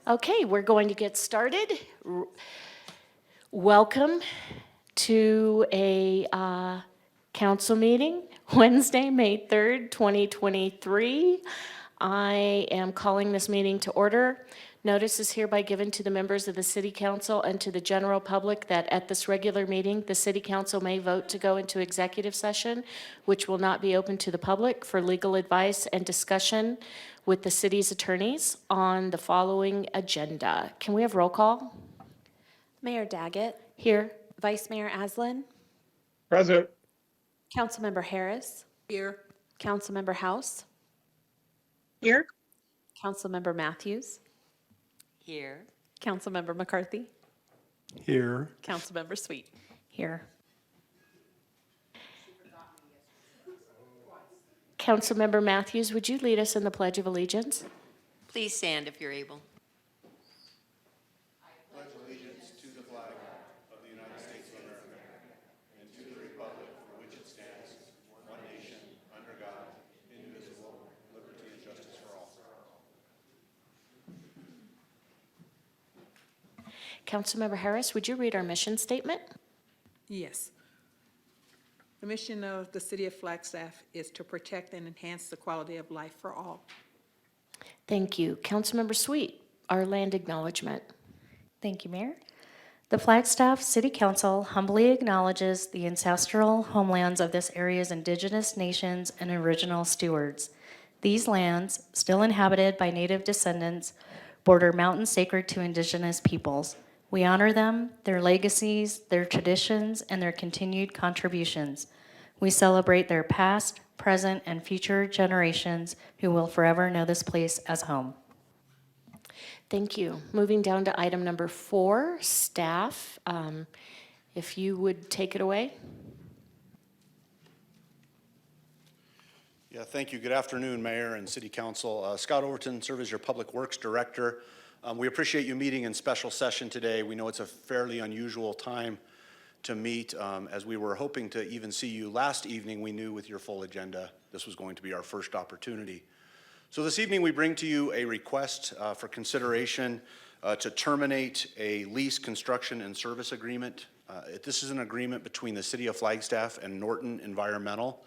Okay, we're going to get started. Welcome to a council meeting, Wednesday, May 3rd, 2023. I am calling this meeting to order. Notice is hereby given to the members of the City Council and to the general public that at this regular meeting, the City Council may vote to go into executive session, which will not be open to the public, for legal advice and discussion with the city's attorneys on the following agenda. Can we have roll call? Mayor Daggett, Here. Vice Mayor Aslan, Present. Councilmember Harris, Here. Councilmember House, Here. Councilmember Matthews, Here. Councilmember McCarthy, Here. Councilmember Sweet. Here. Councilmember Matthews, would you lead us in the Pledge of Allegiance? Please stand if you're able. Councilmember Harris, would you read our mission statement? Yes. The mission of the City of Flagstaff is to protect and enhance the quality of life for all. Thank you. Councilmember Sweet, our land acknowledgement. Thank you, Mayor. The Flagstaff City Council humbly acknowledges the ancestral homelands of this area's indigenous nations and original stewards. These lands, still inhabited by Native descendants, border mountains sacred to indigenous peoples. We honor them, their legacies, their traditions, and their continued contributions. We celebrate their past, present, and future generations who will forever know this place as home. Thank you. Moving down to item number 4, staff. If you would take it away. Yeah, thank you. Good afternoon, Mayor and City Council. Scott Overton, serve as your Public Works Director. We appreciate you meeting in special session today. We know it's a fairly unusual time to meet. As we were hoping to even see you last evening, we knew with your full agenda this was going to be our first opportunity. So this evening we bring to you a request for consideration to terminate a lease, construction, and service agreement. This is an agreement between the City of Flagstaff and Norton Environmental.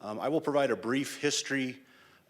I will provide a brief history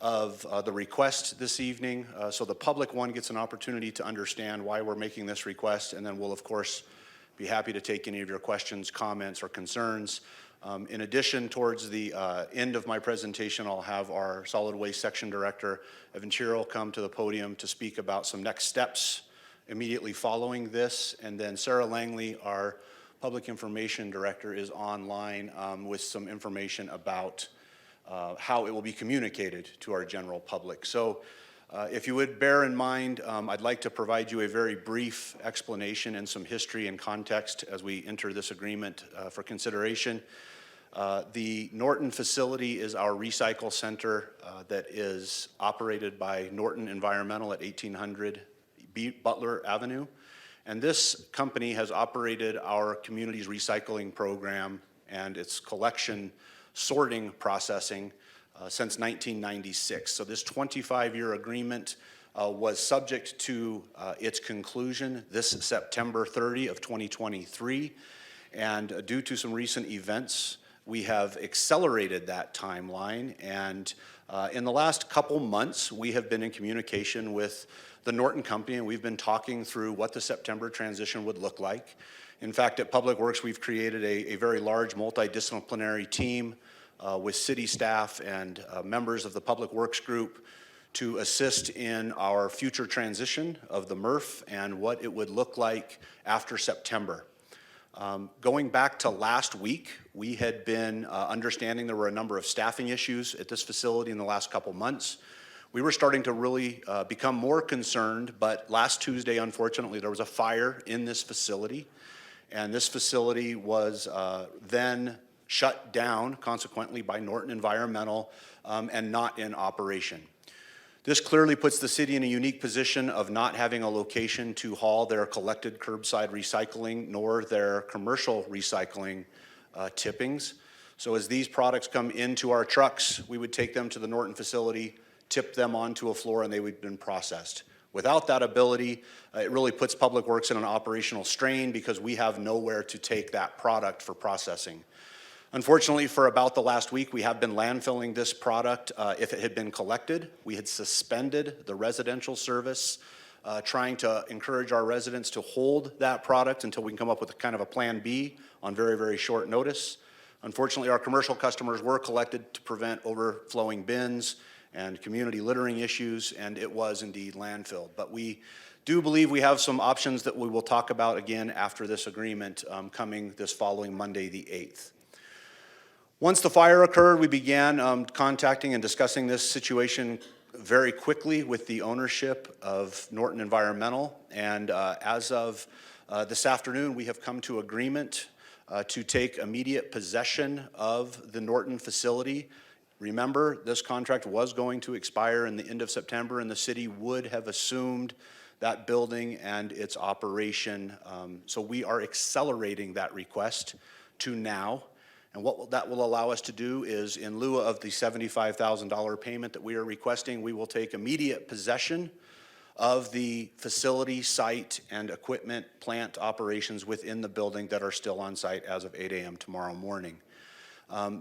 of the request this evening, so the public gets an opportunity to understand why we're making this request, and then we'll of course be happy to take any of your questions, comments, or concerns. In addition, towards the end of my presentation, I'll have our Solid Waste Section Director, Evan Chiro, come to the podium to speak about some next steps immediately following this, and then Sarah Langley, our Public Information Director, is online with some information about how it will be communicated to our general public. So if you would bear in mind, I'd like to provide you a very brief explanation and some history and context as we enter this agreement for consideration. The Norton facility is our recycle center that is operated by Norton Environmental at 1800 Butler Avenue. And this company has operated our community's recycling program and its collection, sorting, processing since 1996. So this 25-year agreement was subject to its conclusion this September 30 of 2023. And due to some recent events, we have accelerated that timeline. And in the last couple months, we have been in communication with the Norton Company, and we've been talking through what the September transition would look like. In fact, at Public Works, we've created a very large multidisciplinary team with city staff and members of the Public Works group to assist in our future transition of the MRF and what it would look like after September. Going back to last week, we had been understanding there were a number of staffing issues at this facility in the last couple months. We were starting to really become more concerned, but last Tuesday, unfortunately, there was a fire in this facility, and this facility was then shut down, consequently, by Norton Environmental and not in operation. This clearly puts the city in a unique position of not having a location to haul their collected curbside recycling nor their commercial recycling tippings. So as these products come into our trucks, we would take them to the Norton facility, tip them onto a floor, and they would have been processed. Without that ability, it really puts Public Works in an operational strain because we have nowhere to take that product for processing. Unfortunately, for about the last week, we have been landfilling this product. If it had been collected, we had suspended the residential service, trying to encourage our residents to hold that product until we can come up with a kind of a plan B on very, very short notice. Unfortunately, our commercial customers were collected to prevent overflowing bins and community littering issues, and it was indeed landfilled. But we do believe we have some options that we will talk about again after this agreement coming this following Monday, the 8th. Once the fire occurred, we began contacting and discussing this situation very quickly with the ownership of Norton Environmental. And as of this afternoon, we have come to agreement to take immediate possession of the Norton facility. Remember, this contract was going to expire in the end of September, and the city would have assumed that building and its operation. So we are accelerating that request to now. And what that will allow us to do is, in lieu of the $75,000 payment that we are requesting, we will take immediate possession of the facility, site, and equipment plant operations within the building that are still on site as of 8 a.m. tomorrow morning.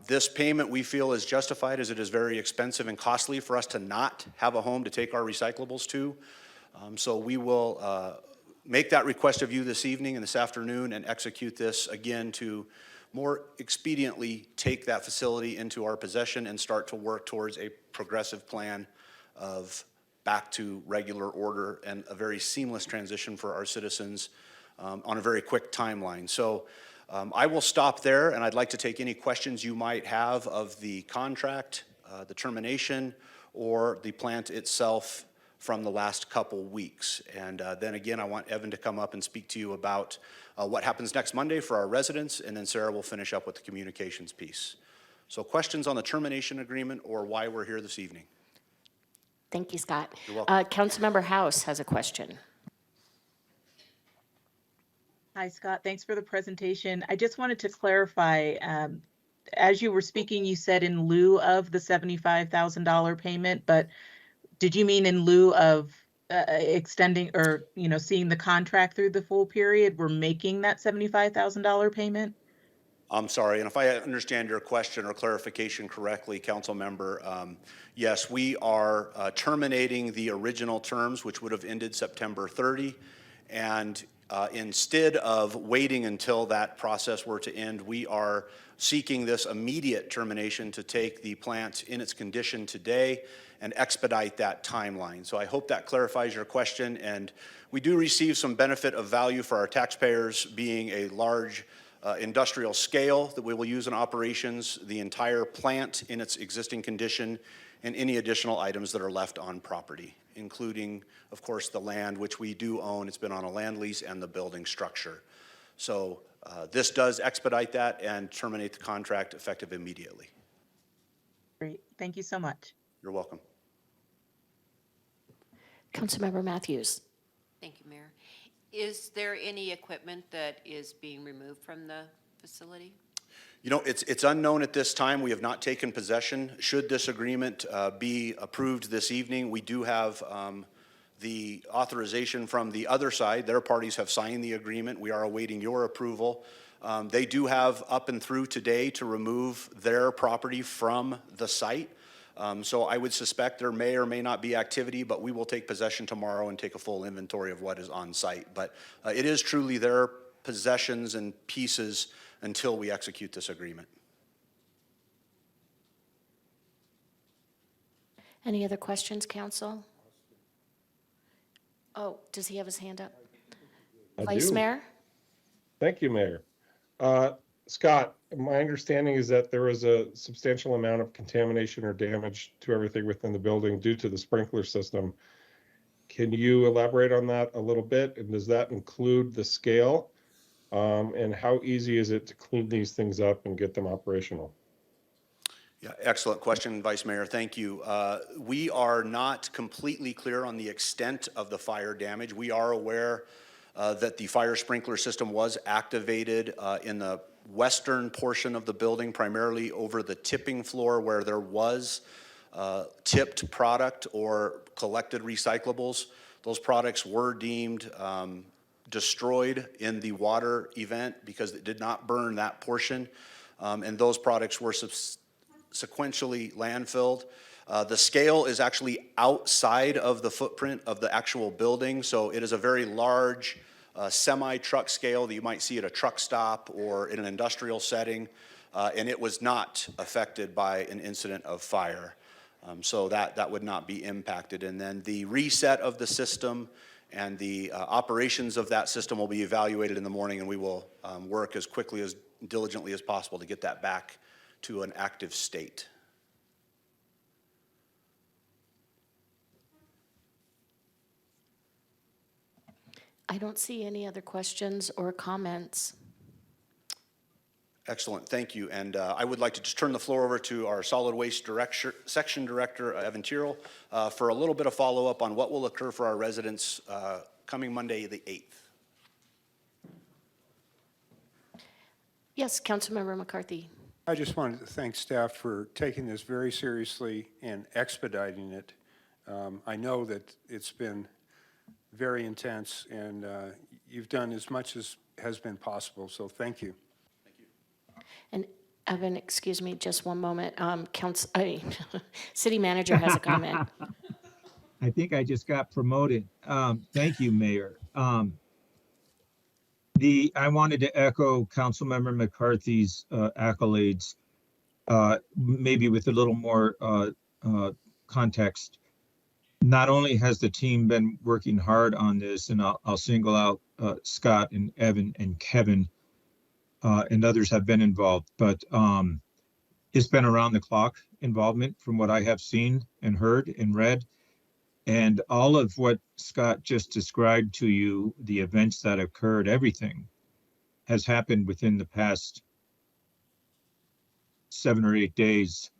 This payment we feel is justified, as it is very expensive and costly for us to not have a home to take our recyclables to. So we will make that request of you this evening and this afternoon and execute this again to more expediently take that facility into our possession and start to work towards a progressive plan of back to regular order and a very seamless transition for our citizens on a very quick timeline. So I will stop there, and I'd like to take any questions you might have of the contract, the termination, or the plant itself from the last couple weeks. And then again, I want Evan to come up and speak to you about what happens next Monday for our residents, and then Sarah will finish up with the communications piece. So questions on the termination agreement or why we're here this evening? Thank you, Scott. You're welcome. Councilmember House has a question. Hi, Scott. Thanks for the presentation. I just wanted to clarify, as you were speaking, you said in lieu of the $75,000 payment, but did you mean in lieu of extending or, seeing the contract through the full period, we're making that $75,000 payment? I'm sorry, and if I understand your question or clarification correctly, council member, yes, we are terminating the original terms, which would have ended September 30, and instead of waiting until that process were to end, we are seeking this immediate termination to take the plant in its condition today and expedite that timeline. So I hope that clarifies your question, and we do receive some benefit of value for our taxpayers, being a large industrial scale that we will use in operations, the entire plant in its existing condition, and any additional items that are left on property, including, of course, the land, which we do own. It's been on a land lease, and the building structure. So this does expedite that and terminate the contract effective immediately. Great. Thank you so much. You're welcome. Councilmember Matthews. Thank you, Mayor. Is there any equipment that is being removed from the facility? You know, it's unknown at this time. We have not taken possession. Should this agreement be approved this evening, we do have the authorization from the other side. Their parties have signed the agreement. We are awaiting your approval. They do have up and through today to remove their property from the site. So I would suspect there may or may not be activity, but we will take possession tomorrow and take a full inventory of what is on site. But it is truly their possessions and pieces until we execute this agreement. Any other questions, council? Oh, does he have his hand up? I Vice do. Mayor? Thank you, Mayor. Scott, my understanding is that there was a substantial amount of contamination or damage to everything within the building due to the sprinkler system. Can you elaborate on that a little bit? And does that include the scale? And how easy is it to clean these things up and get them operational? Yeah, excellent question, Vice Mayor. Thank you. We are not completely clear on the extent of the fire damage. We are aware that the fire sprinkler system was activated in the western portion of the building, primarily over the tipping floor where there was tipped product or collected recyclables. Those products were deemed destroyed in the water event because it did not burn that portion, and those products were sequentially landfilled. The scale is actually outside of the footprint of the actual building, so it is a very large semi-truck scale that you might see at a truck stop or in an industrial setting, and it was not affected by an incident of fire. So that would not be impacted. And then the reset of the system and the operations of that system will be evaluated in the morning, and we will work as quickly, as diligently as possible to get that back to an active state. I don't see any other questions or comments. Excellent, thank you. And I would like to just turn the floor over to our Solid Waste Section Director, Evan Tyrrell, for a little bit of follow-up on what will occur for our residents coming Monday, the 8th. Yes, Councilmember McCarthy. I just wanted to thank staff for taking this very seriously and expediting it. I know that it's been very intense, and you've done as much as has been possible, so thank you. And Evan, excuse me, just one moment. City Manager has a comment. I think I just got promoted. Thank you, Mayor. I wanted to echo Councilmember McCarthy's accolades, maybe with a little more context. Not only has the team been working hard on this, and I'll single out Scott and Evan and Kevin, and others have been involved, but it's been around the clock involvement from what I have seen and heard and read. And all of what Scott just described to you, the events that occurred, everything has happened within the past 7 or 8 days.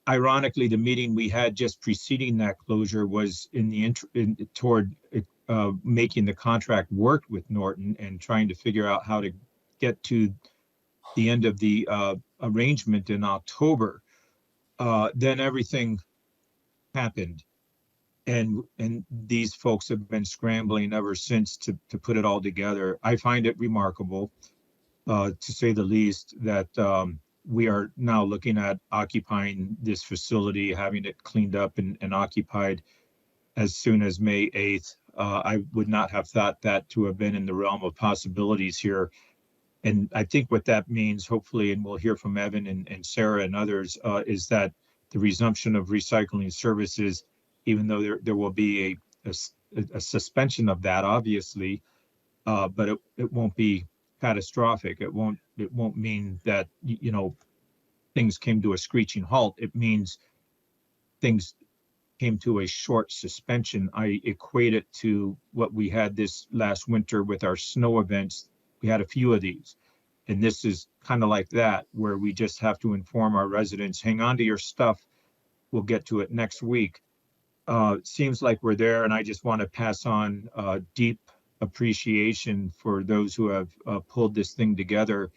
Ironically, the meeting we had just preceding that closure was toward making the contract work with Norton and trying to figure out how to get to the end of the arrangement in October. Then everything happened, and these folks have been scrambling ever since to put it all together. I find it remarkable, to say the least, that we are now looking at occupying this facility, having it cleaned up and occupied as soon as May 8th. I would not have thought that to have been in the realm of possibilities here. And I think what that means, hopefully, and we'll hear from Evan and Sarah and others, is that the resumption of recycling services, even though there will be a suspension of that, obviously, but it won't be catastrophic. It won't mean that, things came to a screeching halt. It means things came to a short suspension. I equate it to what we had this last winter with our snow events. We had a few of these, and this is kind of like that, where we just have to inform our residents, hang on to your stuff. We'll get to it next week. Seems like we're there, and I just want to pass on deep appreciation for those who have pulled this thing together.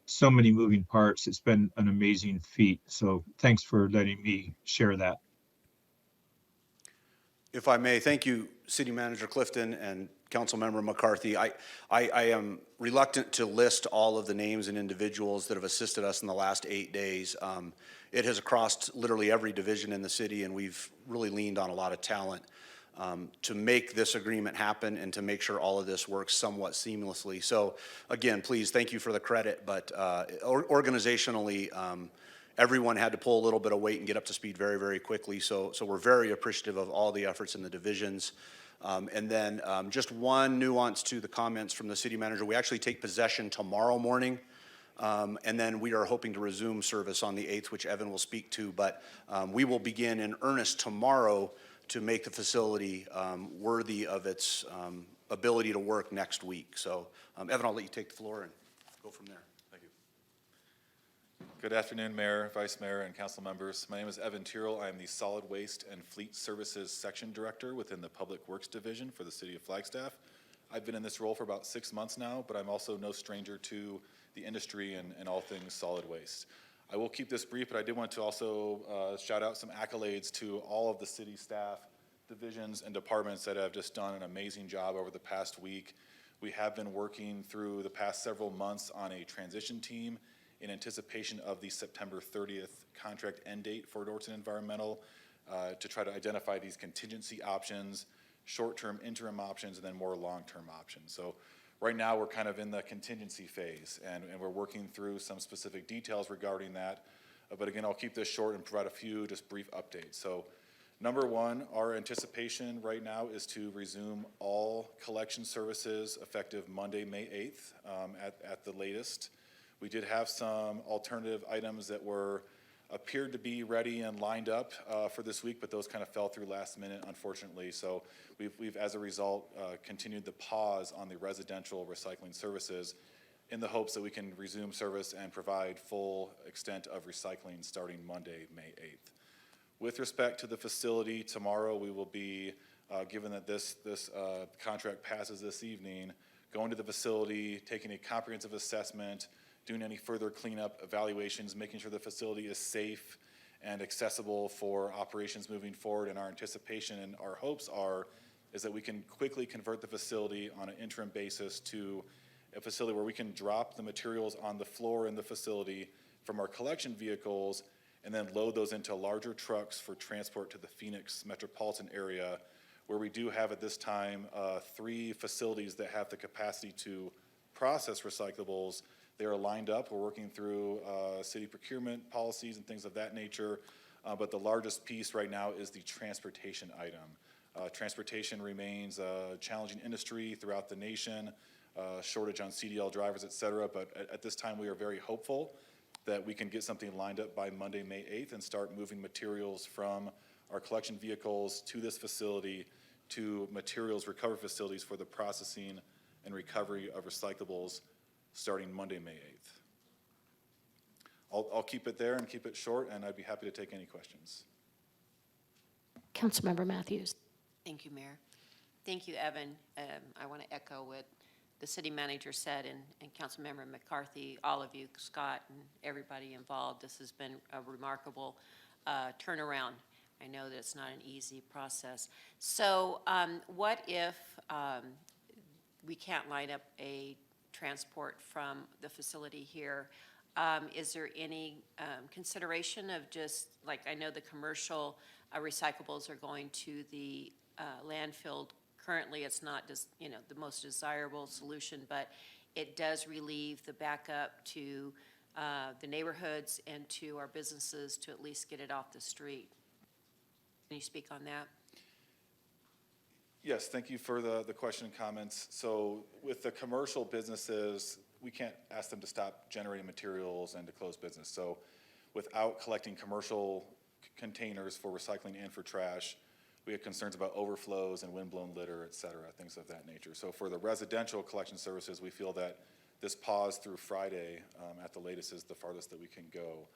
So many moving parts. It's been an amazing feat. So thanks for letting me share that. If I may, thank you, City Manager Clifton and Councilmember McCarthy. I am reluctant to list all of the names and individuals that have assisted us in the last 8 days. It has crossed literally every division in the city, and we've really leaned on a lot of talent to make this agreement happen and to make sure all of this works somewhat seamlessly. So again, please, thank you for the credit, but organizationally, everyone had to pull a little bit of weight and get up to speed very, very quickly. So we're very appreciative of all the efforts in the divisions. And then just one nuance to the comments from the city manager. We actually take possession tomorrow morning. And then we are hoping to resume service on the 8th, which Evan will speak to. But we will begin in earnest tomorrow to make the facility worthy of its ability to work next week. So Evan, I'll let you take the floor and go from there. Good afternoon, Mayor, Vice Mayor, and council members. My name is Evan Tyrrell. I am the Solid Waste and Fleet Services Section Director within the Public Works Division for the City of Flagstaff. I've been in this role for about 6 months now, but I'm also no stranger to the industry and all things solid waste. I will keep this brief, but I did want to also shout out some accolades to all of the city staff, divisions, and departments that have just done an amazing job over the past week. We have been working through the past several months on a transition team in anticipation of the September 30th contract end date for Dorton Environmental to try to identify these contingency options, short-term interim options, and then more long-term options. So right now, we're kind of in the contingency phase, and we're working through some specific details regarding that. But again, I'll keep this short and provide a few just brief updates. So number one, our anticipation right now is to resume all collection services effective Monday, May 8th at the latest. We did have some alternative items that appeared to be ready and lined up for this week, but those kind of fell through last minute, unfortunately. So we've as a result, continued the pause on the residential recycling services in the hopes that we can resume service and provide full extent of recycling starting Monday, May 8th. With respect to the facility, tomorrow we will be, given that this contract passes this evening, going to the facility, taking a comprehensive assessment, doing any further cleanup evaluations, making sure the facility is safe and accessible for operations moving forward. And our anticipation and our hopes is that we can quickly convert the facility on an interim basis to a facility where we can drop the materials on the floor in the facility from our collection vehicles and then load those into larger trucks for transport to the Phoenix metropolitan area, where we do have at this time 3 facilities that have the capacity to process recyclables. They are lined up. We're working through city procurement policies and things of that nature. But the largest piece right now is the transportation item. Transportation remains a challenging industry throughout the nation, shortage on CDL drivers, et cetera. But at this time, we are very hopeful that we can get something lined up by Monday, May 8th, and start moving materials from our collection vehicles to this facility to materials recovery facilities for the processing and recovery of recyclables starting Monday, May 8th. I'll keep it there and keep it short, and I'd be happy to take any questions. Councilmember Matthews. Thank you, Mayor. Thank you, Evan. I want to echo what the city manager said, and Councilmember McCarthy, all of you, Scott, and everybody involved. This has been a remarkable turnaround. I know that it's not an easy process. So what if we can't line up a transport from the facility here? Is there any consideration of just, like, I know the commercial recyclables are going to the landfill. Currently, it's not just, the most desirable solution, but it does relieve the backup to the neighborhoods and to our businesses to at least get it off the street. Can you speak on that? Yes, thank you for the question and comments. So with the commercial businesses, we can't ask them to stop generating materials and to close business. So without collecting commercial containers for recycling and for trash, we have concerns about overflows and windblown litter, et cetera, things of that nature. So for the residential collection services, we feel that this pause through Friday at the latest is the farthest that we can go.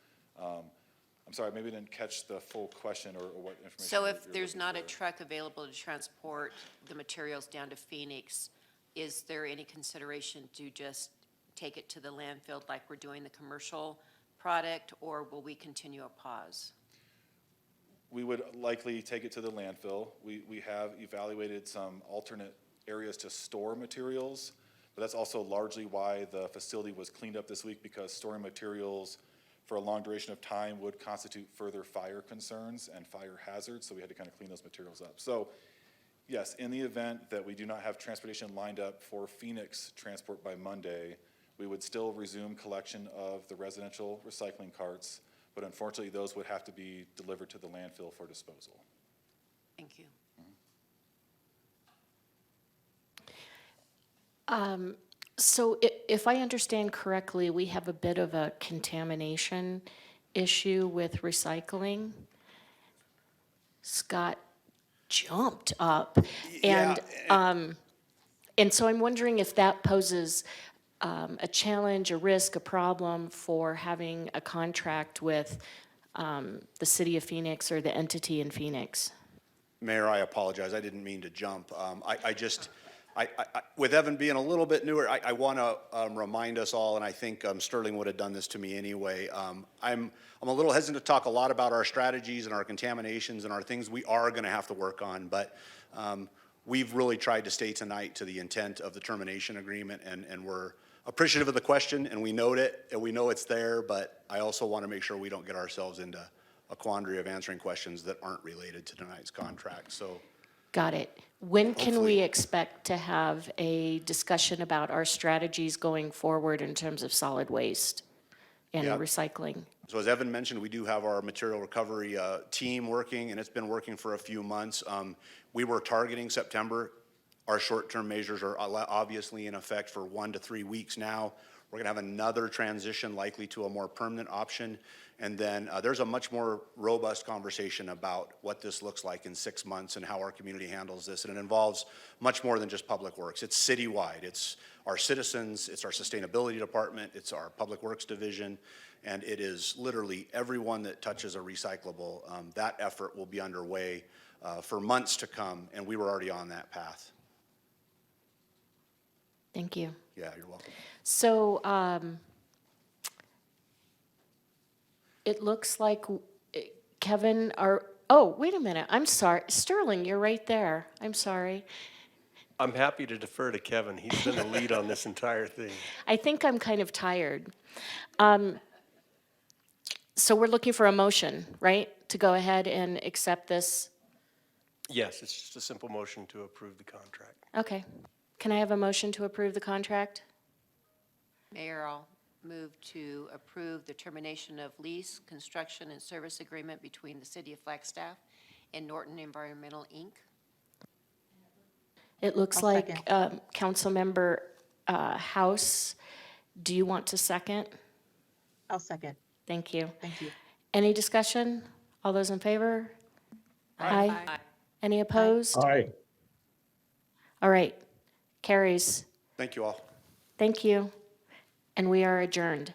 I'm sorry, maybe I didn't catch the full question or what information. So if you're there's looking not a for. truck available to transport the materials down to Phoenix, is there any consideration to just take it to the landfill like we're doing the commercial product, or will we continue a pause? We would likely take it to the landfill. We have evaluated some alternate areas to store materials, but that's also largely why the facility was cleaned up this week, because storing materials for a long duration of time would constitute further fire concerns and fire hazards, so we had to kind of clean those materials up. So yes, in the event that we do not have transportation lined up for Phoenix transport by Monday, we would still resume collection of the residential recycling carts, but unfortunately those would have to be delivered to the landfill for disposal. Thank you. So if I understand correctly, we have a bit of a contamination issue with recycling. Scott jumped up. And so I'm wondering if that poses a challenge, a risk, a problem for having a contract with the city of Phoenix or the entity in Phoenix. Mayor, I apologize. I didn't mean to jump. With Evan being a little bit newer, I want to remind us all, and I think Sterling would have done this to me anyway. I'm a little hesitant to talk a lot about our strategies and our contaminations and our things we are going to have to work on, but we've really tried to stay tonight to the intent of the termination agreement, and we're appreciative of the question, and we note it, and we know it's there, but I also want to make sure we don't get ourselves into a quandary of answering questions that aren't related to tonight's contract. So Got it. When can we Hopefully. expect to have a discussion about our strategies going forward in terms of solid waste and Yeah. recycling? So as Evan mentioned, we do have our material recovery team working, and it's been working for a few months. We were targeting September. Our short-term measures are obviously in effect for 1 to 3 weeks now. We're going to have another transition likely to a more permanent option. And then there's a much more robust conversation about what this looks like in 6 months and how our community handles this. And it involves much more than just Public Works. It's citywide. It's our citizens, it's our sustainability department, it's our Public Works division, and it is literally everyone that touches a recyclable. That effort will be underway for months to come, and we were already on that path. Thank you. Yeah, you're welcome. So it looks like Kevin oh, wait a minute. I'm sorry. Sterling, you're right there. I'm sorry. I'm happy to defer to Kevin. He's been the lead on this entire thing. I think I'm kind of tired. So we're looking for a motion, right? To go ahead and accept this? Yes, it's just a simple motion to approve the contract. Okay. Can I have a motion to approve the contract? Mayor, I'll move to approve the termination of lease, construction, and service agreement between the City of Flagstaff and Norton Environmental, Inc. It looks I'll like second. Councilmember House, do you want to second? I'll second. Thank you. Thank you. Any discussion? All those in favor? Aye. Any opposed? Aye. All right. Carries. Thank you all. Thank you. And we are adjourned.